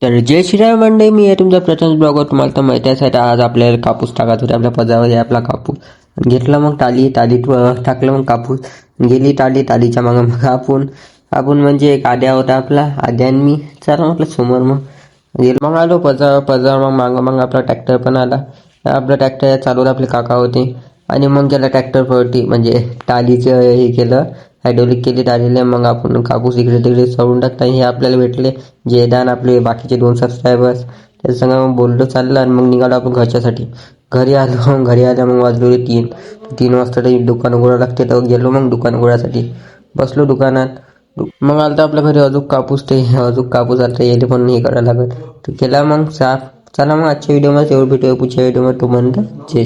तर जय श्रीराम मंडळी, मी आहे तुमचा प्रथम ब्लॉगर. तुम्हाला तर माहिती आहे आज आपल्याला कापूस टाकायचा होता आपल्या पदावर. आपला कापूस घेतला, मग टालीत टाकलं, मग कापूस गेली टालीच्या मागं मग आपण म्हणजे एक आद्या होता आपला, आद्यान मी चला म्हटलं समोर. मग गेलो, मग आलो पजा मग मग आपला ट्रॅक्टर पण आला. आपला ट्रॅक्टर चालवला आपले काका होते, आणि मग त्याला ट्रॅक्टर पलटी म्हणजे टालीचं हे केलं, हायड्रोलिक केली टालीला. मग आपण कापूस इकडे तिकडे सोडून टाकता. हे आपल्याला भेटले जयदान, आपले बाकीचे 2 सबस्क्रायबर्स. त्या संग मग बोललो चाललं, आणि मग निघालो आपण घरच्यासाठी. घरी आलं मग वाजले 3 वाजता. तरी दुकान उघडावं लागते, तर गेलो मग दुकान उघडायसाठी. बसलो दुकानात. मग आलता आपल्या घरी अजून कापूस आता येते पण हे करायला लागत, तर केला मग साफ. चला मग आजच्या व्हिडिओमध्ये एवढं भेटूया पुढच्या व्हिडिओमध्ये. तो म्हणता जय